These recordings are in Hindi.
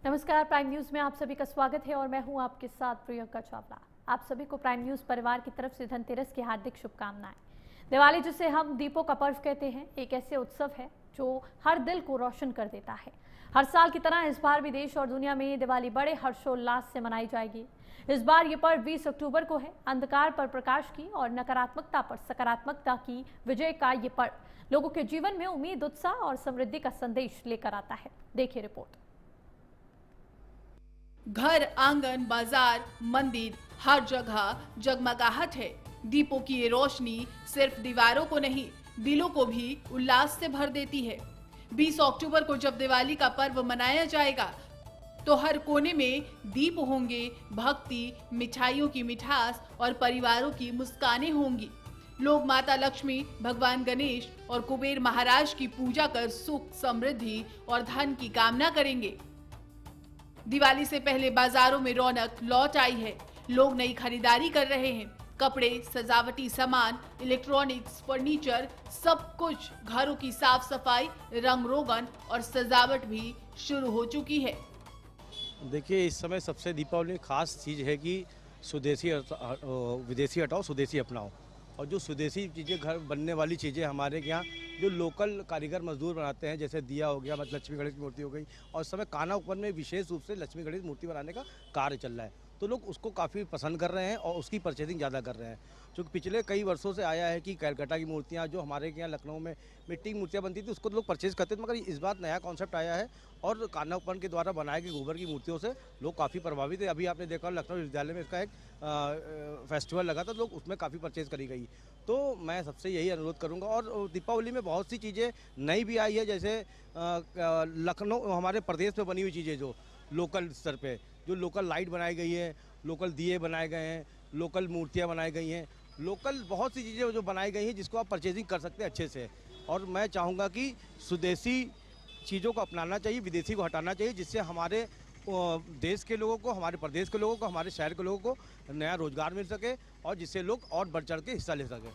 नमस्कार, प्राइम न्यूज में आप सभी का स्वागत है और मैं हूं आपके साथ प्रियंका चावला। आप सभी को प्राइम न्यूज परिवार की तरफ से धनतेरस की हार्दिक शुभकामनाएं। दिवाली, जिसे हम दीपों का पर्व कहते हैं, एक ऐसे उत्सव है जो हर दिल को रोशन कर देता है। हर साल की तरह इस बार भी देश और दुनिया में दिवाली बड़े हर्षोल्लास से मनाई जाएगी। इस बार ये पर्व 20 अक्टूबर को है। अंधकार पर प्रकाश की और नकारात्मकता पर सकारात्मकता की विजय का ये पर्व लोगों के जीवन में उम्मीद, उत्साह और समृद्धि का संदेश लेकर आता है। देखिए रिपोर्ट। घर, आंगन, बाजार, मंदिर, हर जगह जगमगाहट है। दीपों की ये रोशनी सिर्फ दीवारों को नहीं, दिलों को भी उल्लास से भर देती है। 20 अक्टूबर को जब दिवाली का पर्व मनाया जाएगा तो हर कोने में दीप होंगे, भक्ति, मिठाइयों की मिठास और परिवारों की मुस्कानें होंगी। लोग माता लक्ष्मी, भगवान गणेश और कुबेर महाराज की पूजा कर सुख, समृद्धि और धन की कामना करेंगे। दिवाली से पहले बाजारों में रौनक लौट आई है। लोग नई खरीदारी कर रहे हैं। कपड़े, सजावटी सामान, इलेक्ट्रॉनिक्स, फर्नीचर, सब कुछ, घरों की साफ सफाई, रंग रोगन और सजावट भी शुरू हो चुकी है। देखिए, इस समय सबसे दीपावली में खास चीज़ है कि विदेशी हटाओ, स्वदेशी अपनाओ। और जो स्वदेशी चीज़ें, घर बनने वाली चीज़ें हमारे यहाँ जो लोकल कारीगर मजदूर बनाते हैं, जैसे दिया हो गया, मतलब लक्ष्मी गणेश की मूर्ति हो गई, और इस समय कानाउपन में विशेष रूप से लक्ष्मी गणेश मूर्ति बनाने का कार्य चल रहा है। तो लोग उसको काफ़ी पसंद कर रहे हैं और उसकी परचेजिंग ज़्यादा कर रहे हैं। क्योंकि पिछले कई वर्षों से आया है कि कलकत्ता की मूर्तियाँ, जो हमारे यहाँ लखनऊ में मिट्टी की मूर्तियाँ बनती थी, उसको लोग परचेज करते थे, मगर इस बार नया कॉन्सेप्ट आया है और कानाउपन के द्वारा बनाए गए गोबर की मूर्तियों से लोग काफ़ी प्रभावित है। अभी आपने देखा लखनऊ विश्वविद्यालय में इसका एक फेस्टिवल लगा था, लोग उसमें काफ़ी परचेज करी गई। तो मैं सबसे यही अनुरोध करूंगा। और दीपावली में बहुत सी चीज़ें नई भी आई है, जैसे लखनऊ, हमारे प्रदेश में बनी हुई चीज़ें, जो लोकल स्तर पे जो लोकल लाइट बनाई गई है, लोकल दिए बनाए गए हैं, लोकल मूर्तियाँ बनाई गई हैं, लोकल बहुत सी चीज़ें जो बनाई गई हैं जिसको आप परचेजिंग कर सकते हैं अच्छे से। और मैं चाहूँगा कि स्वदेशी चीज़ों को अपनाना चाहिए, विदेशी को हटाना चाहिए, जिससे हमारे देश के लोगों को, हमारे प्रदेश के लोगों को, हमारे शहर के लोगों को नया रोजगार मिल सके और जिससे लोग और बढ़ चढ़ के हिस्सा ले सके।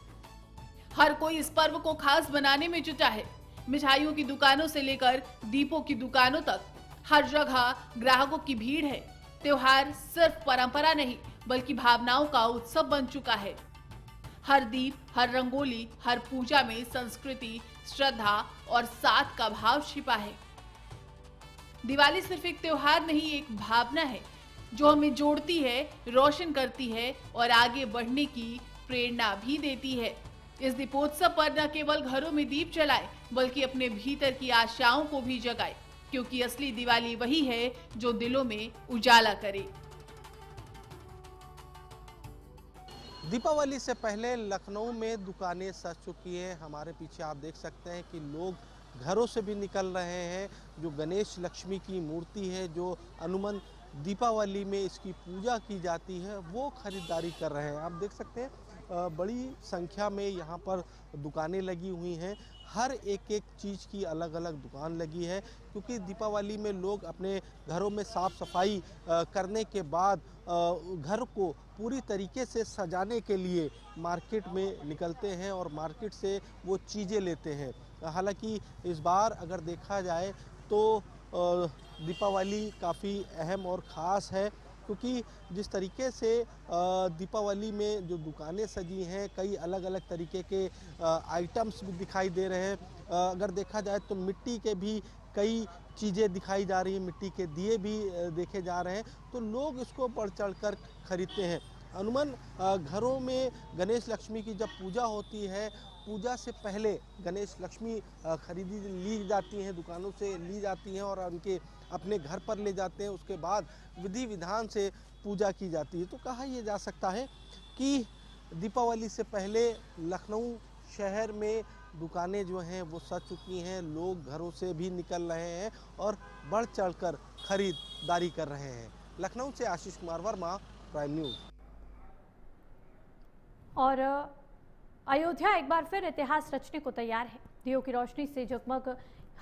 हर कोई इस पर्व को खास बनाने में जुटा है। मिठाइयों की दुकानों से लेकर दीपों की दुकानों तक हर जगह ग्राहकों की भीड़ है। त्योहार सिर्फ परंपरा नहीं, बल्कि भावनाओं का उत्सव बन चुका है। हर दीप, हर रंगोली, हर पूजा में संस्कृति, श्रद्धा और साथ का भाव छिपा है। दिवाली सिर्फ एक त्योहार नहीं, एक भावना है जो हमें जोड़ती है, रोशन करती है और आगे बढ़ने की प्रेरणा भी देती है। इस दीपोत्सव पर न केवल घरों में दीप जलाए, बल्कि अपने भीतर की आशाओं को भी जगाए, क्योंकि असली दिवाली वही है जो दिलों में उजाला करे। दीपावली से पहले लखनऊ में दुकानें सज चुकी हैं। हमारे पीछे आप देख सकते हैं कि लोग घरों से भी निकल रहे हैं। जो गणेश लक्ष्मी की मूर्ति है, जो अनुमन दीपावली में इसकी पूजा की जाती है, वो खरीदारी कर रहे हैं। आप देख सकते हैं बड़ी संख्या में यहाँ पर दुकानें लगी हुई हैं। हर एक चीज़ की अलग अलग दुकान लगी है, क्योंकि दीपावली में लोग अपने घरों में साफ़ सफाई करने के बाद घर को पूरी तरीके से सजाने के लिए मार्केट में निकलते हैं और मार्केट से वो चीज़ें लेते हैं। हालांकि इस बार अगर देखा जाए तो दीपावली काफ़ी अहम और ख़ास है, क्योंकि जिस तरीके से दीपावली में जो दुकानें सजी हैं, कई अलग अलग तरीके के आइटम्स भी दिखाई दे रहे हैं। अगर देखा जाए तो मिट्टी के भी कई चीज़ें दिखाई जा रही हैं, मिट्टी के दिए भी देखे जा रहे हैं, तो लोग इसको बढ़ चढ़ कर खरीदते हैं। अमूमन घरों में गणेश लक्ष्मी की जब पूजा होती है, पूजा से पहले गणेश लक्ष्मी खरीदी ली जाती हैं, दुकानों से ली जाती हैं और उनके अपने घर पर ले जाते हैं। उसके बाद विधि विधान से पूजा की जाती है। तो कहा यह जा सकता है कि दीपावली से पहले लखनऊ शहर में दुकानें जो हैं वो सज चुकी हैं। लोग घरों से भी निकल रहे हैं और बढ़ चढ़कर खरीदारी कर रहे हैं। लखनऊ से आशीष कुमार वर्मा, प्राइम न्यूज़। और अयोध्या एक बार फिर इतिहास रचने को तैयार है। दियों की रोशनी से जगमग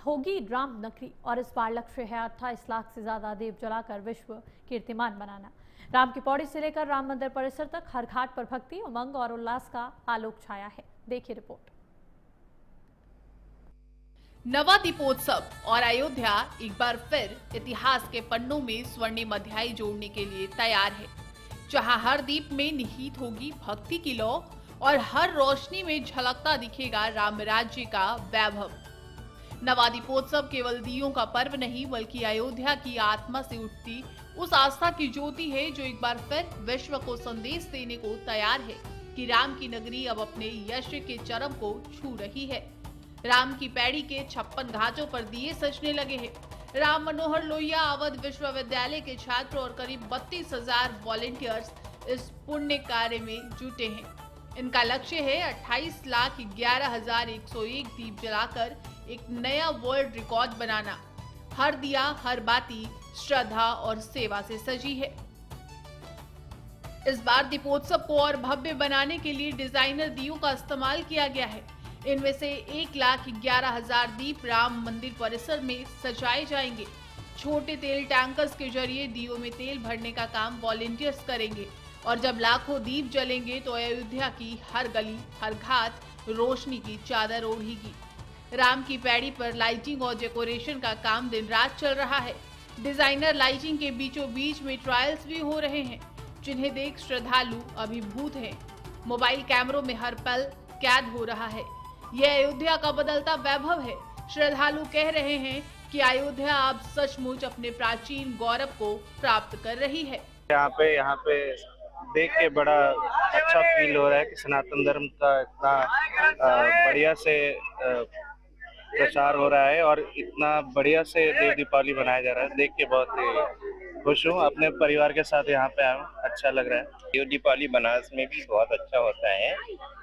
होगी राम नगरी और इस बार लक्ष्य है 28 लाख से ज्यादा दीप जलाकर विश्व कीर्तिमान बनाना। राम की पौड़ी से लेकर राम मंदिर परिसर तक हर घाट पर भक्ति, उमंग और उल्लास का आलोक छाया है। देखिए रिपोर्ट। नवा दीपोत्सव और अयोध्या एक बार फिर इतिहास के पन्नों में स्वर्णिम अध्याय जोड़ने के लिए तैयार है, जहां हर दीप में निहित होगी भक्ति की लौ और हर रोशनी में झलकता दिखेगा राम राज्य का वैभव। नवा दीपोत्सव केवल दियों का पर्व नहीं बल्कि अयोध्या की आत्मा से उठती उस आस्था की ज्योति है, जो एक बार फिर विश्व को संदेश देने को तैयार है कि राम की नगरी अब अपने यश के चरम को छू रही है। राम की पैड़ी के 56 घाटों पर दिए सजने लगे हैं। राम मनोहर लोहिया अवध विश्वविद्यालय के छात्र और करीब 32,000 वॉलेंटियर्स इस पुण्य कार्य में जुटे हैं। इनका लक्ष्य है 28,11,101 दीप जलाकर एक नया वर्ल्ड रिकॉर्ड बनाना। हर दिया, हर बाती श्रद्धा और सेवा से सजी है। इस बार दीपोत्सव को और भव्य बनाने के लिए डिजाइनर दियों का इस्तेमाल किया गया है। इनमें से 1,11,000 दीप राम मंदिर परिसर में सजाए जाएंगे। छोटे तेल टैंकर्स के जरिए दियों में तेल भरने का काम वॉलेंटियर्स करेंगे और जब लाखों दीप जलेंगे तो अयोध्या की हर गली, हर घाट रोशनी की चादर ओढ़ेगी। राम की पैड़ी पर लाइटिंग और डेकोरेशन का काम दिन रात चल रहा है। डिजाइनर लाइटिंग के बीचों बीच में ट्रायल्स भी हो रहे हैं, जिन्हें देख श्रद्धालु अभिभूत हैं। मोबाइल कैमरों में हर पल कैद हो रहा है। यह अयोध्या का बदलता वैभव है। श्रद्धालु कह रहे हैं कि अयोध्या अब सचमुच अपने प्राचीन गौरव को प्राप्त कर रही है। यहाँ पे देख के बड़ा अच्छा फील हो रहा है कि सनातन धर्म का इतना बढ़िया से प्रचार हो रहा है और इतना बढ़िया से देव दीपावली मनाया जा रहा है। देख के बहुत खुश हूँ। अपने परिवार के साथ यहाँ पे आया हूँ, अच्छा लग रहा है। देव दीपावली बनारस में भी बहुत अच्छा होता है,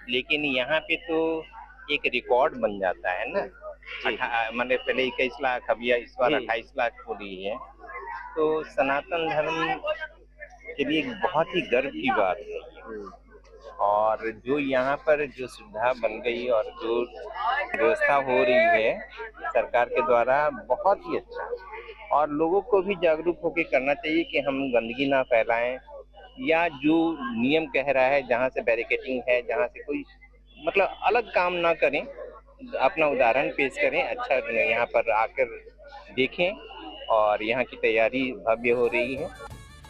लेकिन यहाँ पे तो एक रिकॉर्ड बन जाता है ना। मैंने पहले 21 लाख, अब इस बार 28 लाख हो रही है, तो सनातन धर्म के लिए एक बहुत ही गर्व की बात है। और जो यहाँ पर जो सुविधा बन गई और जो व्यवस्था हो रही है सरकार के द्वारा, बहुत ही अच्छा। और लोगों को भी जागरूक होकर करना चाहिए कि हम गंदगी ना फैलाएं, या जो नियम कह रहा है जहाँ से बैरिकेडिंग है, जहाँ से कोई मतलब अलग काम ना करें, अपना उदाहरण पेश करें। अच्छा यहाँ पर आकर देखें और यहाँ की तैयारी भव्य हो रही है।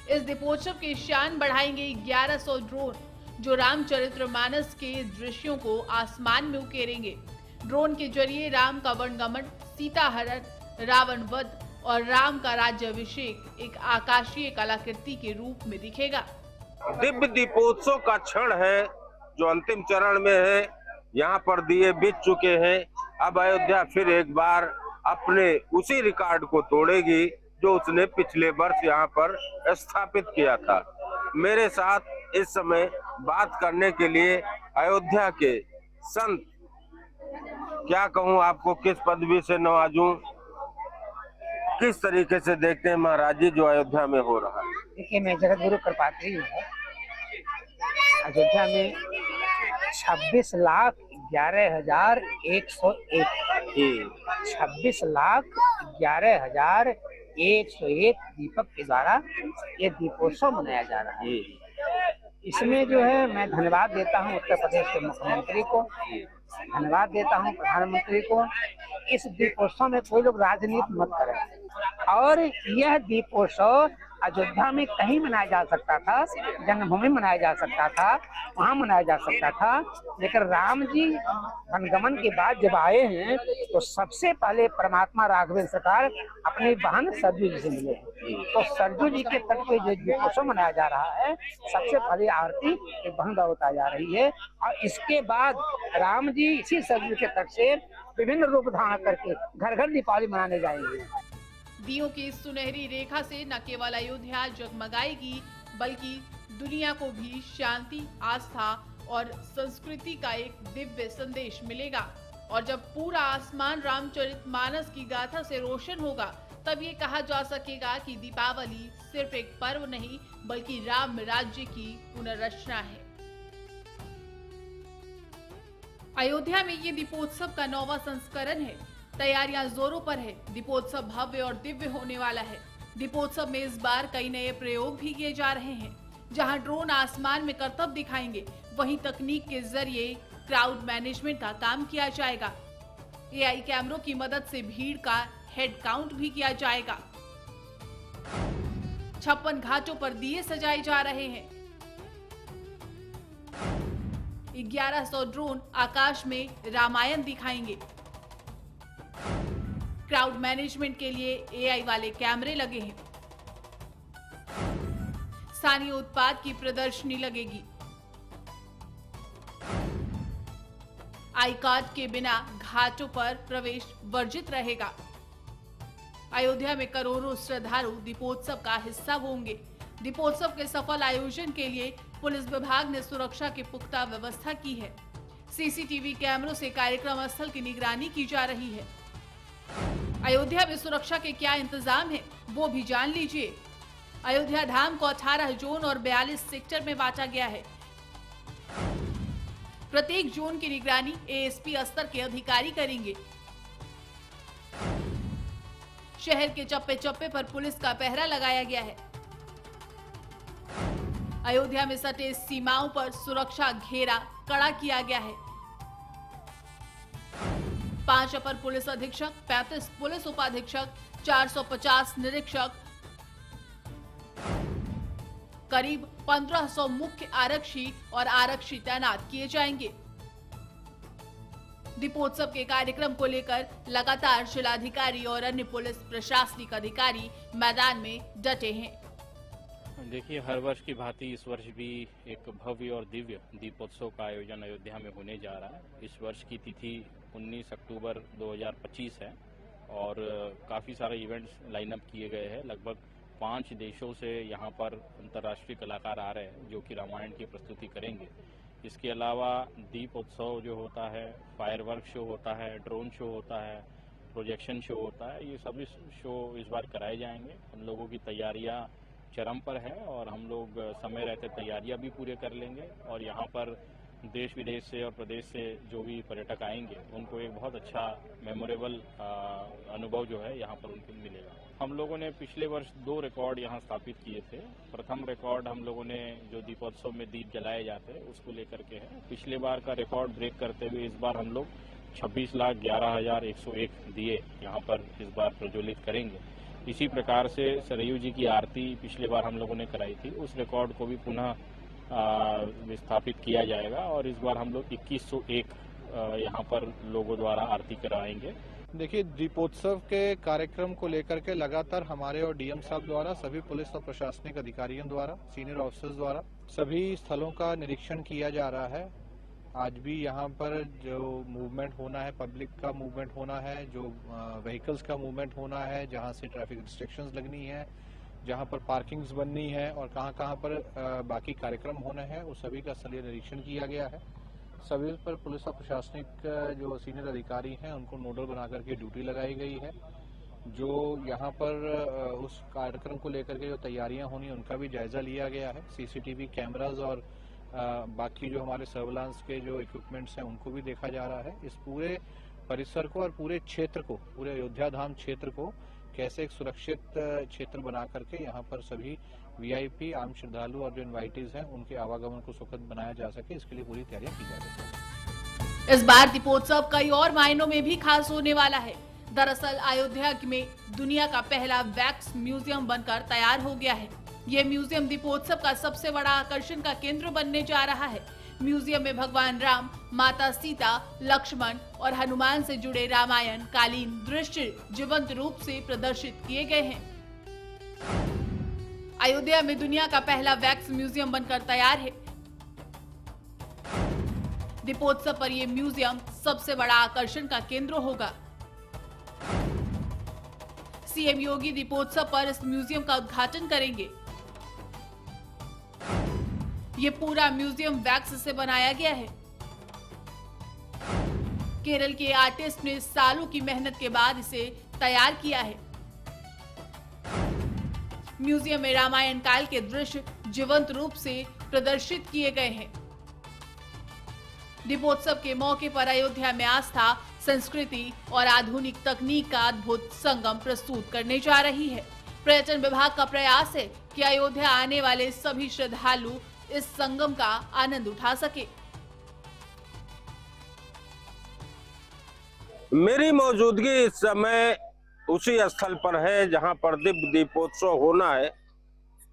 इस दीपोत्सव की शान बढ़ाएंगे 1100 ड्रोन, जो रामचरितमानस के दृश्यों को आसमान में उकेरेंगे। ड्रोन के जरिए राम का वनगमन, सीता हरण, रावण वध और राम का राज्याभिषेक एक आकाशीय कलाकृति के रूप में दिखेगा। दिव्य दीपोत्सव का क्षण है जो अंतिम चरण में है। यहाँ पर दिए बीत चुके हैं। अब अयोध्या फिर एक बार अपने उसी रिकॉर्ड को तोड़ेगी जो उसने पिछले वर्ष यहाँ पर स्थापित किया था। मेरे साथ इस समय बात करने के लिए अयोध्या के संत, क्या कहूँ आपको, किस पदवी से नवाजूं, किस तरीके से देखते हैं महाराज जी जो अयोध्या में हो रहा है। देखिए, मैं जगत गुरु कृपात्री हूँ। अयोध्या में 26,11,101 26,11,101 दीपक के द्वारा ये दीपोत्सव मनाया जा रहा है। इसमें जो है मैं धन्यवाद देता हूँ उत्तर प्रदेश के मुख्यमंत्री को, धन्यवाद देता हूँ प्रधानमंत्री को। इस दीपोत्सव में कोई लोग राजनीति मत करें। और यह दीपोत्सव अयोध्या में कहीं मनाया जा सकता था, जन्मभूमि मनाया जा सकता था, वहाँ मनाया जा सकता था, लेकिन राम जी वनगमन के बाद जब आए हैं तो सबसे पहले परमात्मा राघवेंद्र सरकार अपनी बहन सरजू जी से मिले। तो सरजू जी के तट पे जो दीपोत्सव मनाया जा रहा है, सबसे पहले आरती एक बहन द्वारा उतारी जा रही है और इसके बाद राम जी इसी सरजू के तट से विभिन्न रूप धारण करके घर घर दीपावली मनाने जाएंगे। दियों की इस सुनहरी रेखा से न केवल अयोध्या जगमगाएगी, बल्कि दुनिया को भी शांति, आस्था और संस्कृति का एक दिव्य संदेश मिलेगा। और जब पूरा आसमान रामचरितमानस की गाथा से रोशन होगा, तब ये कहा जा सकेगा कि दीपावली सिर्फ एक पर्व नहीं बल्कि राम राज्य की पुनर्रचना है। अयोध्या में ये दीपोत्सव का 9वां संस्करण है। तैयारियां जोरों पर है। दीपोत्सव भव्य और दिव्य होने वाला है। दीपोत्सव में इस बार कई नए प्रयोग भी किए जा रहे हैं। जहां ड्रोन आसमान में करतब दिखाएंगे, वहीं तकनीक के जरिए क्राउड मैनेजमेंट का काम किया जाएगा। एआई कैमरों की मदद से भीड़ का हेड काउंट भी किया जाएगा। 56 घाटों पर दिए सजाए जा रहे हैं। 1100 ड्रोन आकाश में रामायण दिखाएंगे। क्राउड मैनेजमेंट के लिए एआई वाले कैमरे लगे हैं। स्थानीय उत्पाद की प्रदर्शनी लगेगी। आई कार्ड के बिना घाटों पर प्रवेश वर्जित रहेगा। अयोध्या में करोड़ों श्रद्धालु दीपोत्सव का हिस्सा होंगे। दीपोत्सव के सफल आयोजन के लिए पुलिस विभाग ने सुरक्षा की पुख्ता व्यवस्था की है। सीसीटीवी कैमरों से कार्यक्रम स्थल की निगरानी की जा रही है। अयोध्या में सुरक्षा के क्या इंतजाम है वो भी जान लीजिए। अयोध्या धाम को 18 जोन और 42 सेक्टर में बांटा गया है। प्रत्येक जोन की निगरानी एएसपी स्तर के अधिकारी करेंगे। शहर के चप्पे चप्पे पर पुलिस का पहरा लगाया गया है। अयोध्या में सटे सीमाओं पर सुरक्षा घेरा कड़ा किया गया है। 5 अपर पुलिस अधीक्षक, 35 पुलिस उपाधीक्षक, 450 निरीक्षक, करीब 1500 मुख्य आरक्षी और आरक्षी तैनात किए जाएंगे। दीपोत्सव के कार्यक्रम को लेकर लगातार जिलाधिकारी और अन्य पुलिस प्रशासनिक अधिकारी मैदान में डटे हैं। देखिए, हर वर्ष की भांति इस वर्ष भी एक भव्य और दिव्य दीपोत्सव का आयोजन अयोध्या में होने जा रहा है। इस वर्ष की तिथि 19 अक्टूबर 2025 है और काफ़ी सारे इवेंट्स लाइनअप किए गए हैं। लगभग 5 देशों से यहाँ पर अंतर्राष्ट्रीय कलाकार आ रहे हैं जो कि रामायण की प्रस्तुति करेंगे। इसके अलावा दीपोत्सव जो होता है, फायरवर्क शो होता है, ड्रोन शो होता है, प्रोजेक्शन शो होता है, ये सभी शो इस बार कराए जाएंगे। हम लोगों की तैयारियां चरम पर है और हम लोग समय रहते तैयारियां भी पूरे कर लेंगे और यहाँ पर देश विदेश से और प्रदेश से जो भी पर्यटक आएंगे उनको एक बहुत अच्छा मेमोरेबल अनुभव जो है यहाँ पर उनको मिलेगा। हम लोगों ने पिछले वर्ष 2 रिकॉर्ड यहाँ स्थापित किए थे। प्रथम रिकॉर्ड हम लोगों ने जो दीपोत्सव में दीप जलाए जाते हैं उसको लेकर के है। पिछले बार का रिकॉर्ड ब्रेक करते हुए इस बार हम लोग 26,11,101 दिए यहाँ पर इस बार प्रज्वलित करेंगे। इसी प्रकार से सरयू जी की आरती पिछले बार हम लोगों ने कराई थी, उस रिकॉर्ड को भी पुनः विस्थापित किया जाएगा और इस बार हम लोग 2101 यहाँ पर लोगों द्वारा आरती कराएंगे। देखिए, दीपोत्सव के कार्यक्रम को लेकर के लगातार हमारे और डीएम साहब द्वारा, सभी पुलिस और प्रशासनिक अधिकारियों द्वारा, सीनियर ऑफिसर्स द्वारा सभी स्थलों का निरीक्षण किया जा रहा है। आज भी यहाँ पर जो मूवमेंट होना है, पब्लिक का मूवमेंट होना है, जो व्हीकल्स का मूवमेंट होना है, जहाँ से ट्रैफिक रिस्ट्रिक्शंस लगनी है, जहाँ पर पार्किंग्स बननी है और कहाँ पर बाकी कार्यक्रम होने हैं, उस सभी का स्थलीय निरीक्षण किया गया है। सभी पर पुलिस और प्रशासनिक जो सीनियर अधिकारी हैं उनको नोडल बनाकर के ड्यूटी लगाई गई है। जो यहाँ पर उस कार्यक्रम को लेकर के जो तैयारियां होनी उनका भी जायजा लिया गया है। सीसीटीवी कैमराज और बाकी जो हमारे सर्विलांस के जो इक्विपमेंट्स हैं उनको भी देखा जा रहा है। इस पूरे परिसर को और पूरे क्षेत्र को, पूरे अयोध्या धाम क्षेत्र को कैसे एक सुरक्षित क्षेत्र बना करके यहाँ पर सभी वीआईपी, आम श्रद्धालु और जो इनवाइटीज हैं उनके आवागमन को सुखद बनाया जा सके, इसके लिए पूरी तैयारियां की जा रही है। इस बार दीपोत्सव कई और मायनों में भी खास होने वाला है। दरअसल अयोध्या में दुनिया का पहला वैक्स म्यूजियम बनकर तैयार हो गया है। ये म्यूजियम दीपोत्सव का सबसे बड़ा आकर्षण का केंद्र बनने जा रहा है। म्यूजियम में भगवान राम, माता सीता, लक्ष्मण और हनुमान से जुड़े रामायण कालीन दृश्य जीवंत रूप से प्रदर्शित किए गए हैं। अयोध्या में दुनिया का पहला वैक्स म्यूजियम बनकर तैयार है। दीपोत्सव पर यह म्यूजियम सबसे बड़ा आकर्षण का केंद्र होगा। सीएम योगी दीपोत्सव पर इस म्यूजियम का उद्घाटन करेंगे। ये पूरा म्यूजियम वैक्स से बनाया गया है। केरल के आर्टिस्ट ने सालों की मेहनत के बाद इसे तैयार किया है। म्यूजियम में रामायण काल के दृश्य जीवंत रूप से प्रदर्शित किए गए हैं। दीपोत्सव के मौके पर अयोध्या में आस्था, संस्कृति और आधुनिक तकनीक का अद्भुत संगम प्रस्तुत करने जा रही है। पर्यटन विभाग का प्रयास है कि अयोध्या आने वाले सभी श्रद्धालु इस संगम का आनंद उठा सके। मेरी मौजूदगी इस समय उसी स्थल पर है जहां पर दिव्य दीपोत्सव होना है।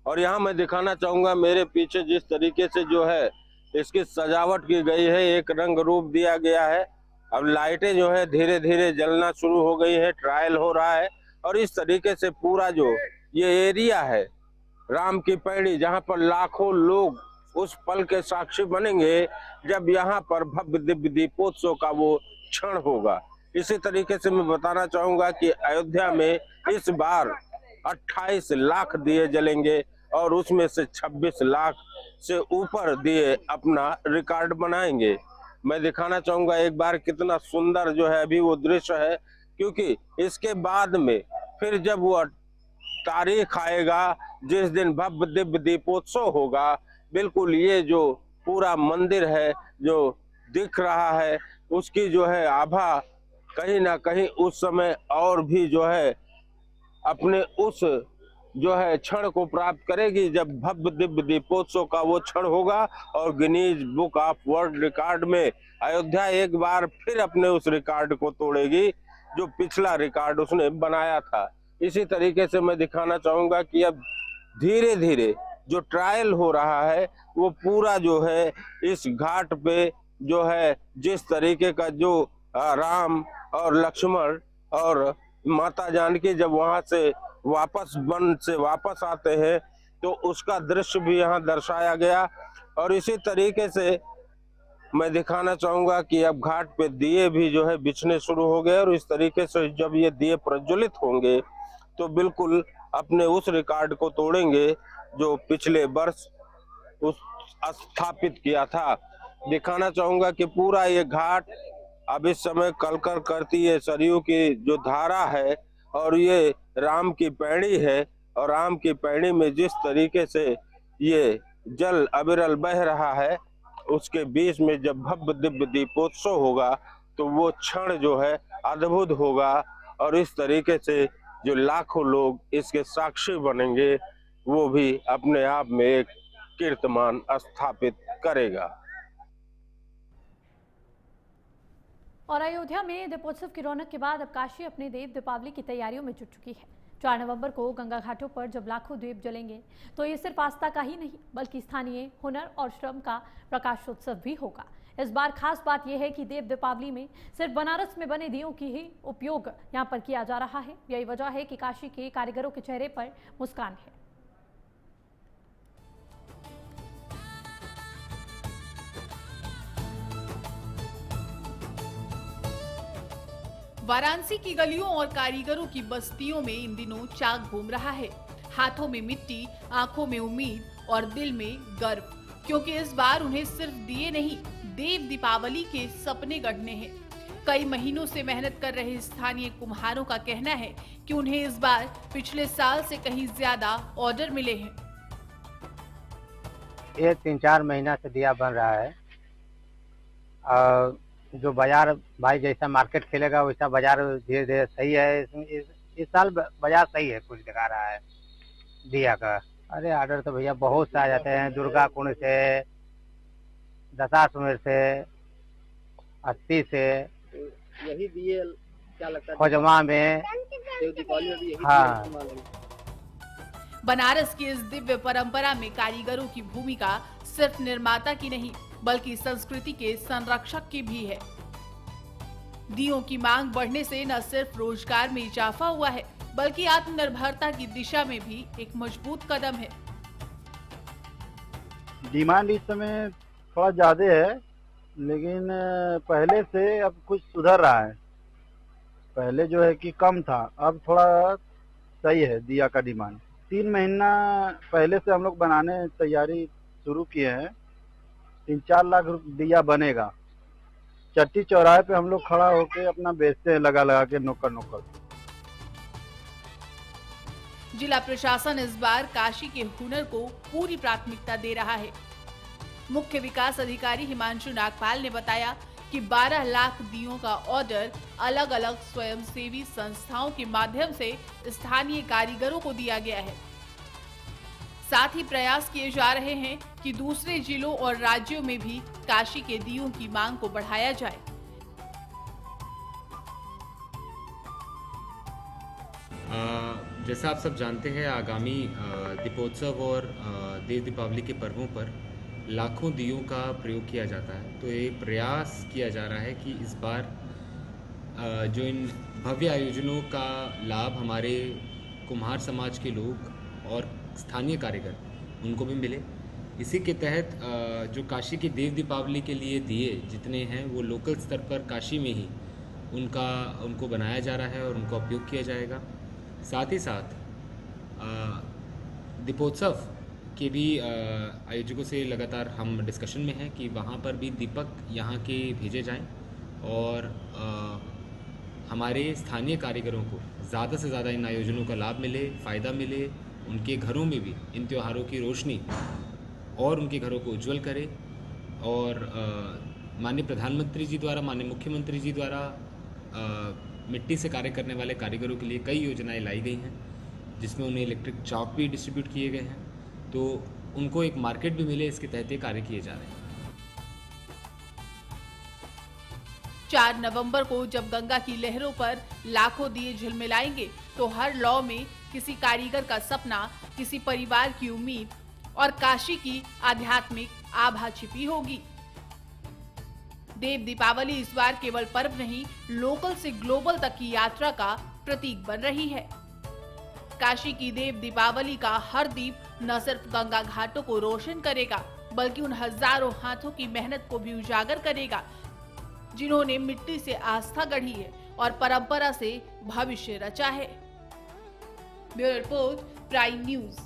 और यहाँ मैं दिखाना चाहूंगा मेरे पीछे जिस तरीके से जो है इसकी सजावट की गई है, एक रंग रूप दिया गया है। अब लाइटें जो है धीरे धीरे जलना शुरू हो गई है, ट्रायल हो रहा है। और इस तरीके से पूरा जो ये एरिया है राम की पैड़ी, जहाँ पर लाखों लोग उस पल के साक्षी बनेंगे जब यहाँ पर भव्य दिव्य दीपोत्सव का वो क्षण होगा। इसी तरीके से मैं बताना चाहूंगा कि अयोध्या में इस बार 28 लाख दिए जलेंगे और उसमें से 26 लाख से ऊपर दिए अपना रिकॉर्ड बनाएंगे। मैं दिखाना चाहूंगा एक बार कितना सुंदर जो है अभी वो दृश्य है, क्योंकि इसके बाद में फिर जब वो तारीख आएगा जिस दिन भव्य दिव्य दीपोत्सव होगा, बिल्कुल ये जो पूरा मंदिर है जो दिख रहा है उसकी जो है आभा कहीं ना कहीं उस समय और भी जो है अपने उस जो है क्षण को प्राप्त करेगी जब भव्य दिव्य दीपोत्सव का वो क्षण होगा। और Guinness book of world record में अयोध्या एक बार फिर अपने उस रिकॉर्ड को तोड़ेगी जो पिछला रिकॉर्ड उसने बनाया था। इसी तरीके से मैं दिखाना चाहूंगा कि अब धीरे धीरे जो ट्रायल हो रहा है वो पूरा जो है इस घाट पे जो है जिस तरीके का जो राम और लक्ष्मण और माता जानकी जब वहां से वापस वन से वापस आते हैं तो उसका दृश्य भी यहाँ दर्शाया गया। और इसी तरीके से मैं दिखाना चाहूंगा कि अब घाट पे दिए भी जो है बिछने शुरू हो गए। और इस तरीके से जब ये दिए प्रज्वलित होंगे तो बिल्कुल अपने उस रिकॉर्ड को तोड़ेंगे जो पिछले वर्ष उस स्थापित किया था। दिखाना चाहूंगा कि पूरा ये घाट अब इस समय कलकल करती है सरयू की जो धारा है और ये राम की पैड़ी है। और राम की पैड़ी में जिस तरीके से ये जल अविरल बह रहा है उसके बीच में जब भव्य दिव्य दीपोत्सव होगा तो वो क्षण जो है अद्भुत होगा। और इस तरीके से जो लाखों लोग इसके साक्षी बनेंगे वो भी अपने आप में एक कीर्तिमान स्थापित करेगा। और अयोध्या में दीपोत्सव की रौनक के बाद अब काशी अपने देव दीपावली की तैयारियों में जुट चुकी है। 4 नवंबर को गंगा घाटों पर जब लाखों दीप जलेंगे तो ये सिर्फ आस्था का ही नहीं बल्कि स्थानीय हुनर और श्रम का प्रकाशोत्सव भी होगा। इस बार खास बात यह है कि देव दीपावली में सिर्फ बनारस में बने दियों की ही उपयोग यहाँ पर किया जा रहा है। यही वजह है कि काशी के कारीगरों के चेहरे पर मुस्कान है। वाराणसी की गलियों और कारीगरों की बस्तियों में इन दिनों चाक घूम रहा है। हाथों में मिट्टी, आंखों में उम्मीद और दिल में गर्व, क्योंकि इस बार उन्हें सिर्फ दिए नहीं देव दीपावली के सपने गढ़ने हैं। कई महीनों से मेहनत कर रहे स्थानीय कुम्हारों का कहना है कि उन्हें इस बार पिछले साल से कहीं ज्यादा ऑर्डर मिले हैं। ये 3-4 महीना से दिया बन रहा है। जो बाजार भाई जैसा मार्केट खेलेगा वैसा बाजार धीरे धीरे सही है। इस साल बाजार सही है, कुछ दिखा रहा है दिया का। अरे ऑर्डर तो भैया बहुत से आ जाते हैं, दुर्गा कुंड से, दशाश्वमेध से, अस्सी से, यही दिए क्या लगता है खोजमा में, दीपावली में भी यही हाँ। बनारस की इस दिव्य परंपरा में कारीगरों की भूमिका सिर्फ निर्माता की नहीं बल्कि संस्कृति के संरक्षक की भी है। दियों की मांग बढ़ने से न सिर्फ रोजगार में इजाफा हुआ है बल्कि आत्मनिर्भरता की दिशा में भी एक मजबूत कदम है। डिमांड इस समय थोड़ा ज्यादा है, लेकिन पहले से अब कुछ सुधर रहा है। पहले जो है कि कम था, अब थोड़ा सही है दिया का डिमांड। 3 महीना पहले से हम लोग बनाने तैयारी शुरू किए हैं। 3-4 लाख दिया बनेगा। चट्टी चौराहे पे हम लोग खड़ा होके अपना बेचते हैं, लगा लगा के नुक्कड़। जिला प्रशासन इस बार काशी के हुनर को पूरी प्राथमिकता दे रहा है। मुख्य विकास अधिकारी हिमांशु नागपाल ने बताया कि 12 लाख दियों का ऑर्डर अलग अलग स्वयंसेवी संस्थाओं के माध्यम से स्थानीय कारीगरों को दिया गया है। साथ ही प्रयास किए जा रहे हैं कि दूसरे जिलों और राज्यों में भी काशी के दियों की मांग को बढ़ाया जाए। जैसा आप सब जानते हैं, आगामी दीपोत्सव और देव दीपावली के पर्वों पर लाखों दियों का प्रयोग किया जाता है। तो ये प्रयास किया जा रहा है कि इस बार जो इन भव्य आयोजनों का लाभ हमारे कुम्हार समाज के लोग और स्थानीय कारीगर उनको भी मिले। इसी के तहत जो काशी की देव दीपावली के लिए दिए जितने हैं वो लोकल स्तर पर काशी में ही उनको बनाया जा रहा है और उनका उपयोग किया जाएगा। साथ ही साथ दीपोत्सव के भी आयोजकों से लगातार हम डिस्कशन में हैं कि वहाँ पर भी दीपक यहाँ के भेजे जाएं और हमारे स्थानीय कारीगरों को ज़्यादा से ज़्यादा इन आयोजनों का लाभ मिले, फ़ायदा मिले, उनके घरों में भी इन त्योहारों की रोशनी और उनके घरों को उज्जवल करे। और माननीय प्रधानमंत्री जी द्वारा, माननीय मुख्यमंत्री जी द्वारा मिट्टी से कार्य करने वाले कारीगरों के लिए कई योजनाएं लाई गई हैं, जिसमें उन्हें इलेक्ट्रिक चॉक भी डिस्ट्रीब्यूट किए गए हैं, तो उनको एक मार्केट भी मिले, इसके तहत ये कार्य किए जा रहे हैं। 4 नवंबर को जब गंगा की लहरों पर लाखों दिए झिलमिलाएंगे तो हर लौ में किसी कारीगर का सपना, किसी परिवार की उम्मीद और काशी की आध्यात्मिक आभा छिपी होगी। देव दीपावली इस बार केवल पर्व नहीं, लोकल से ग्लोबल तक की यात्रा का प्रतीक बन रही है। काशी की देव दीपावली का हर दीप न सिर्फ गंगा घाटों को रोशन करेगा, बल्कि उन हजारों हाथों की मेहनत को भी उजागर करेगा, जिन्होंने मिट्टी से आस्था गढ़ी है और परंपरा से भविष्य रचा है। Bureau report, prime news.